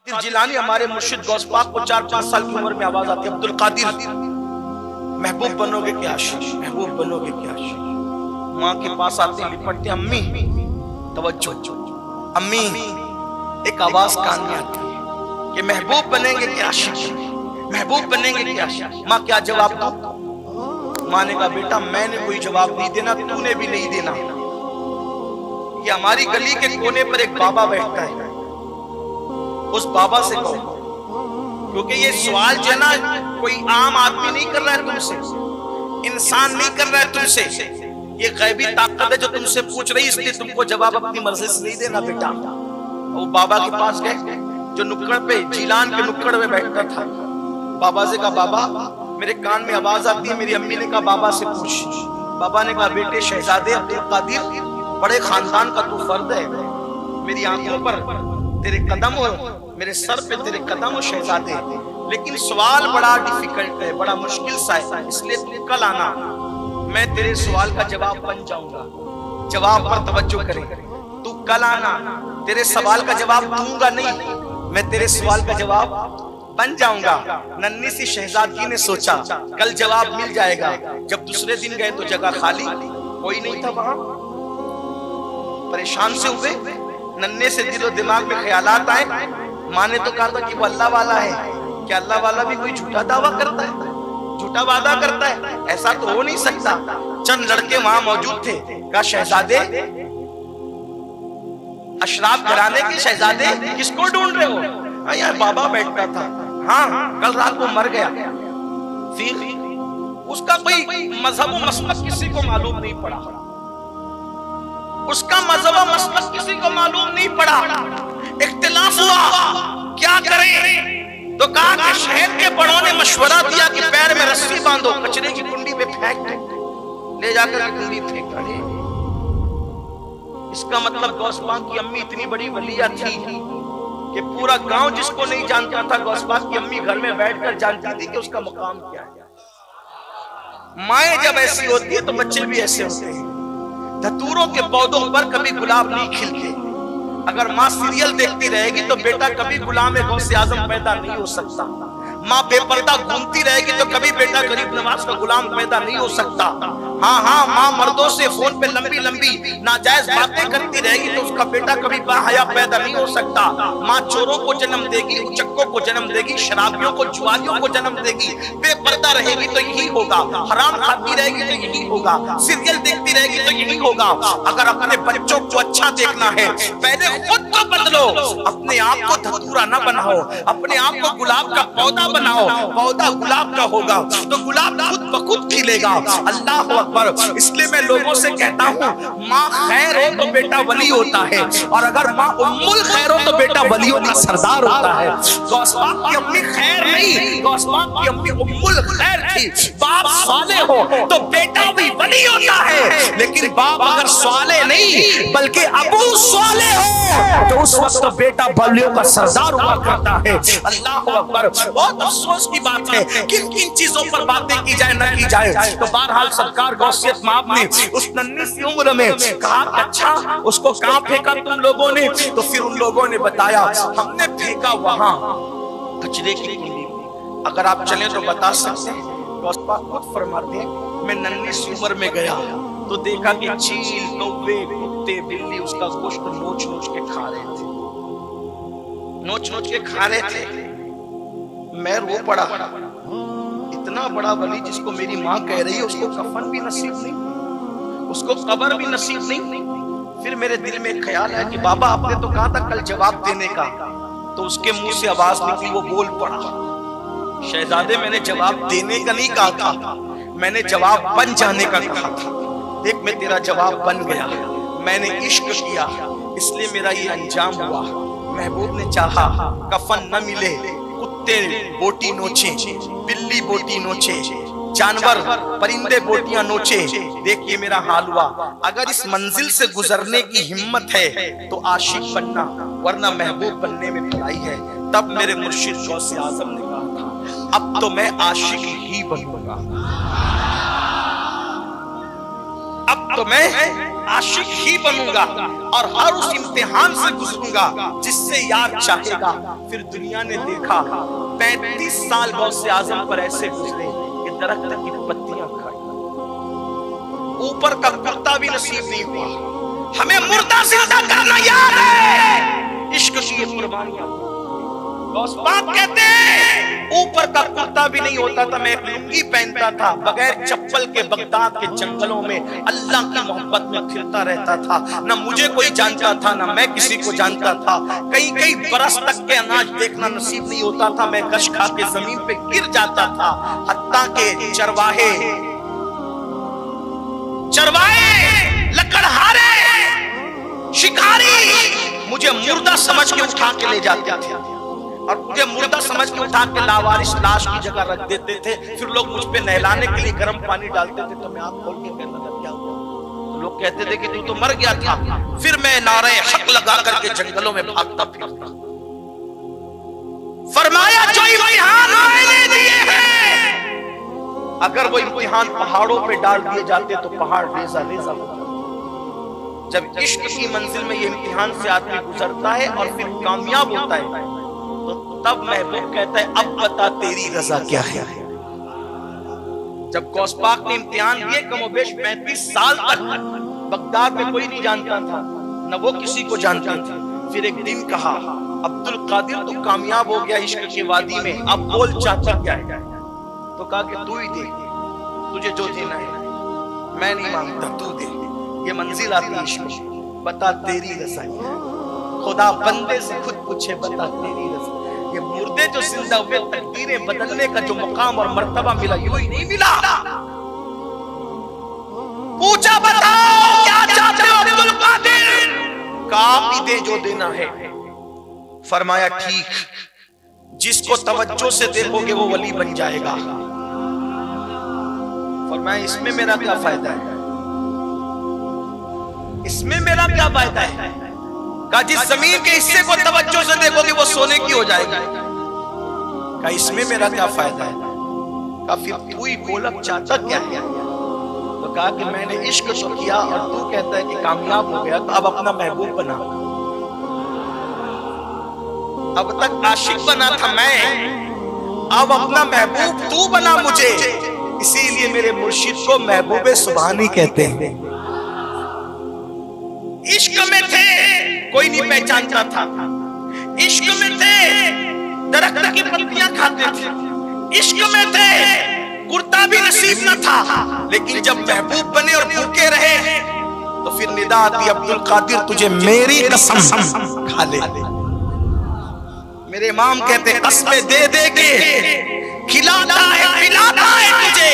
जिलानी हमारे मुर्शिद गौस पाक को 4-5 साल की उम्र में आवाज आती है, अब्दुल कादिर महबूब बनोगे क्या आशिक, महबूब बनोगे क्या आशिक। माँ के पास आते लिपटते, अम्मी तवज्जो, अम्मी एक आवाज कान में आती है कि महबूब बनेंगे क्या आशिक, महबूब बनेंगे क्या आशिक। माँ क्या जवाब दो? माँ ने कहा बेटा मैंने कोई जवाब नहीं देना, तूने भी नहीं देना। कि हमारी गली के कोने पर एक बाबा बैठता है, उस बाबा से कहो, क्योंकि ये सवाल जो है ना कोई आम आदमी नहीं कर रहा है तुमसे, इंसान नहीं कर रहा है तुमसे, ये गैबी ताकत है जो तुमसे पूछ रही, इसलिए तुमको जवाब अपनी मर्जी से नहीं देना बेटा। वो बाबा के पास गए जो नुक्कड़ पे, जिलान के नुक्कड़ में बैठता था। बाबा से कहा बाबा मेरे कान में आवाज आती है। मेरी अम्मी ने कहा बाबा से पूछ। बाबा ने कहा बेटे शहजादे अब्दुल कादिर बड़े खानदान का तू फर्द है, मेरी आंखों पर तेरे कदम हो, मेरे सर पे तेरे कदम हो शहजादे, लेकिन सवाल बड़ा डिफिकल्ट है, बड़ा मुश्किल सा है, इसलिए तू कल आना, मैं तेरे सवाल का जवाब बन जाऊंगा। जवाब पर तवज्जो करें, तू कल आना, तेरे सवाल का जवाब दूंगा नहीं, मैं तेरे सवाल का जवाब बन जाऊंगा। नन्ही सी शहजादगी ने सोचा कल जवाब मिल जाएगा। जब दूसरे दिन गए तो जगह खाली, कोई नहीं था वहां। परेशान से हुए, नन्हे से दिलो दिमाग में ख्यालात आए। माँ ने तो कहा था कि वो अल्लाह वाला है, क्या अल्लाह वाला भी कोई झूठा दावा करता है, झूठा वादा करता है? ऐसा तो हो नहीं सकता। चंद लड़के वहां मौजूद थे। कहा शहजादे, अशराफ घराने के शहजादे किसको ढूंढ रहे हो? यार बाबा बैठता था, हाँ कल रात को मर गया। फिर उसका कोई मजहब मसलक किसी को मालूम नहीं पड़ा, उसका मजहब मसलक किसी को मालूम नहीं पड़ा। इख्तिलाफ हुआ क्या करें, तो कहा कि शहर के बड़ों ने मशवरा दिया कि पैर में रस्सी बांधो, कचरे की कुंडी में फेंक दो, ले जाकर कुंडी फेंक डाले। इसका मतलब गौस पाक की अम्मी इतनी बड़ी वलिया थी कि पूरा गांव जिसको नहीं जानता था, गौस पाक की अम्मी घर में बैठकर जानती थी कि उसका मुकाम क्या है। माएं जब ऐसी होती है तो बच्चे भी ऐसे होते हैं। धतूरों के पौधों पर कभी गुलाब नहीं खिलते। अगर माँ सीरियल देखती रहेगी तो बेटा कभी गुलाम गौसे आजम पैदा नहीं हो सकता। माँ बेपर्दा घूमती रहेगी तो कभी बेटा गरीब नवाज का गुलाम पैदा नहीं हो सकता। हाँ हाँ, माँ मर्दों से फोन पे लंबी लंबी नाजायज बातें करती रहेगी तो उसका बेटा कभी बाहया पैदा नहीं हो सकता। माँ चोरों को जन्म देगी, उचक्कों को जन्म देगी, शराबियों को, जुआरियों को जन्म देगी। बेपर्दा रहेगी तो यही होगा, हराम खाती रहेगी तो यही होगा, सीरियल देखती रहेगी तो यही होगा। अगर अपने बच्चों को अच्छा देखना है पहले खुद को बदलो, अपने आप को धतूरा न बनाओ, अपने आप को गुलाब का पौधा बनाओ। पौधा गुलाब का होगा तो गुलाब खुद ब खुद खिलेगा। अल्लाह अकबर। इसलिए मैं लोगों से कहता हूँ माँ खैर हो तो बेटा वली होता है, और अगर माँ उम्मुल खैर हो तो बेटा वलियों का सरदार होता है। गौस पाक की अम्मी खैर नहीं, गौस पाक की अम्मी उम्मुल खैर थी। बाप साले हो तो बेटा भी वली होता है, लेकिन बाप अगर साले नहीं बल्कि अबू साले हो तो उस वक्त बेटा वलियों का सरदार हुआ करता है। अल्लाह अकबर। बहुत अफसोस की बात है किन किन चीजों पर बातें की जाए न की जाए। तो बहरहाल सरकार गौसियत माप ने उस नन्ही सी उम्र में कहा अच्छा उसको कहां फेंका तुम लोगों ने? तो फिर उन लोगों ने बताया हमने फेंका वहां कचरे की कुंडी में। अगर आप चलें तो बता सकते हैं, गौस पाक खुद फरमाते हैं मैं नन्ही सी उम्र में गया तो देखा कि चील, कौवे, कुत्ते, बिल्ली उसका गोश्त नोच नोच के खा रहे थे, नोच नोच के खा रहे थे। मैं रो पड़ा। इतना बड़ा वली जिसको मेरी माँ कह रही है उसको कफन भी नसीब नहीं, उसको कब्र भी नसीब नहीं। फिर मेरे दिल में एक ख्याल है कि बाबा आपने तो कहा था कल जवाब देने का, तो उसके मुंह से आवाज निकली, वो बोल पड़ा शहजादे मैंने जवाब देने का नहीं कहा था, मैंने जवाब बन जाने का कहा था। देख मैं तेरा जवाब बन गया, मैंने इश्क किया इसलिए मेरा ये अंजाम हुआ। महबूब ने चाहा कफन न मिले, कुत्ते बोटी नोचे, बिल्ली बोटी नोचे, जानवर परिंदे बोटियां नोचे, देखिए मेरा हाल हुआ। अगर इस मंजिल से गुजरने की हिम्मत है तो आशिक बनना, वरना महबूब बनने में भलाई है। तब मेरे मुर्शिद गौसे आजम ने कहा था अब तो मैं आशिक ही बनूंगा, अब तो मैं आशिक ही बनूंगा और हर उस इम्तिहान से गुजरूंगा जिससे यार चाहेगा। फिर दुनिया ने देखा 35 साल गौसे आजम पर ऐसे गुजरे कि दरख्त की पत्तियां खाई, ऊपर का कुर्ता भी नसीब नहीं हुआ। हमें मुर्दा जिंदा करना याद है, इश्क की ये कुर्बानियां। गौस पाक कहते हैं ऊपर का कुर्ता भी नहीं होता था, मैं एक लुंगी पहनता था, बगैर चप्पल के बगदाद के जंगलों में अल्लाह की मोहब्बत में फिरता रहता था। ना मुझे कोई जानता था, ना मैं किसी को जानता था। कई कई बरस तक के अनाज देखना नसीब नहीं होता था, मैं गश खा के जमीन पे गिर जाता था। हत्ता के चरवाहे लकड़हारे शिकारी मुझे मुर्दा समझ के उठा के ले जाते थे और मुझे मुर्दा समझ के उठा के लावारिस लाश की जगह रख देते थे। फिर लोग मुझ पे नहलाने के लिए गर्म पानी डालते थे, तो मैं आंख खोल के कहने लगा क्या हुआ? तो लोग कहते थे कि तू तो मर गया था। फिर मैं नारे हक लगा करके जंगलों में भागता फिरता। फरमाया जो इम्तिहान मैंने दिए हैं, अगर वो इम्तिहान पहाड़ों पे डाल दिए जाते तो पहाड़ रेजा रेजा होता। जब इश्क की मंजिल में ये इम्तिहान से आदमी गुजरता है और फिर कामयाब होता है, तो तब महबूब कहता है अब बता तेरी रजा क्या है। जब गौस पाक ने इम्तिहान दिए कमोबेश 35 साल तक बगदाद में कोई नहीं जानता था, न वो किसी को जानता था। फिर एक दिन कहा अब्दुल कादिर तू कामयाब हो गया इश्क की वादी में, अब बोल चाचा क्या है? तो कहा कि तू ही दे, तुझे जो देना है, मैं नहीं मांगता, तू दे। ये मंजिल आती इश्क, बता तेरी रजा क्या है। खुदा बंदे से खुद पूछे बता तेरी रजा। ये मुर्दे जो जिंदा हुए तकदीरें बदलने का जो मकाम और मर्तबा मिला, यूं ही नहीं मिला। पूछा बताओ क्या चाहते हो अब्दुल कादिर? आप ही दे जो देना है। फरमाया ठीक, जिसको तवज्जो से देखोगे वो वली बन जाएगा। फरमाया इसमें मेरा क्या फायदा है? इसमें मेरा क्या फायदा है? कहा जिस जमीन के हिस्से को तवज्जो से देखोगे वो सोने की हो जाएगी। कहा इसमें मेरा क्या फायदा है? कहा फिर तू ही बोल अब चाहता क्या है? तो कहा कि मैंने इश्क तो किया और तू कहता है कि कामयाब हो गया, तो अब अपना महबूब बना। अब तक आशिक बना था मैं, अब अपना महबूब तू बना मुझे। इसीलिए मेरे मुर्शिद को महबूबे सुभानी कहते हैं। इश्क में थे कोई नहीं पहचानता था, इश्क में थे दरख्त की पत्तियां खाते थे, इश्क में थे कुर्ता भी नसीब न था, लेकिन जब महबूब बने और भूखे रहे तो फिर निदा आती अब्दुल कादिर तुझे मेरी कसम खा ले। मेरे इमाम कहते कसमें दे दे के खिलाता है तुझे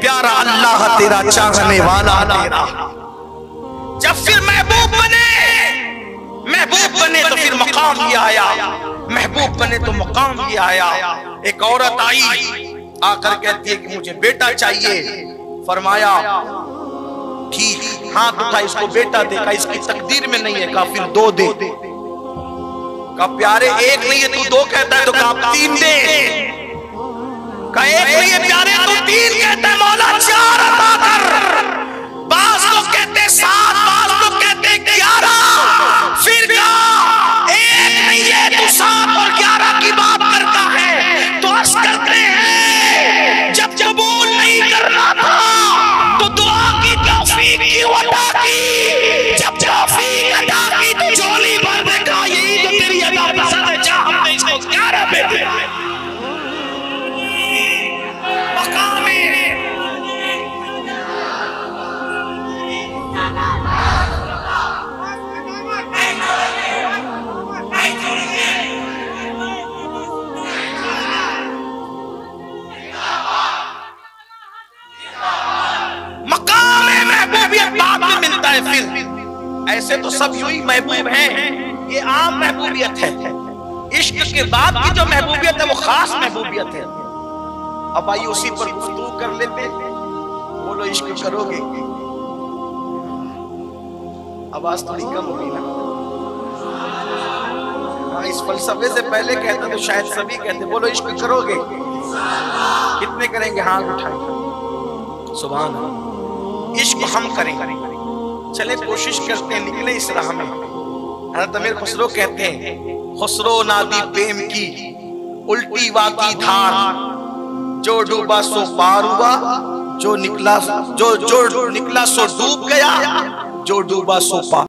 प्यारा अल्लाह तेरा चाहने वाला तेरा। जब फिर महबूब बने तो फिर मकाम ये आया, महबूब बने तो मकाम ये आया। एक औरत आई आकर कहती है कि मुझे बेटा चाहिए। फरमाया ठीक, हाथ उठा इसको बेटा देखा, इसकी तकदीर में नहीं है। कहा फिर दो दे। कहा प्यारे एक नहीं है तू दो कहता है, तो कहा तीन दे। कहा एक नहीं है प्यारे तू तीन कहता है, मौला चार अता कर। बाज लोग कहते 7, बाज लोग कहते 11। फिर कहा एक नहीं है तू 7 और 11 की बात करता है। तो अर्ज करते हैं जब कबूल नहीं करना था तो दुआ की तौफीक क्यों अता की? जब तौफीक अता की तो झोली भर देखा, यही तो तेरी अदा पसंद है। जा हमने इसको 11 बेटे मकाम मिलता है। फिर ऐसे तो सब यूं ही महबूब हैं, ये आम महबूबियत है। इश्क के बाद की जो महबूबियत है वो खास महबूबियत है। अब आइए उसी पर गुफ्तगू कर लेते। बोलो इश्क करोगे? आवाज थोड़ी कम हो गई ना। हाँ, इस फलसफे से पहले कहते तो शायद सभी कहते बोलो इश्क करोगे। कितने करेंगे हाथ उठाए? सुभान अल्लाह। इश्क हम करें, चले कोशिश करते हैं निकले इस राह में। हज़रत अमीर खुसरो कहते हैं, खुसरो नादी प्रेम की उल्टी वाकी धार, जो डूबा सो पार हुआ, जो निकला सो डूब गया, जो डूबा सो पार।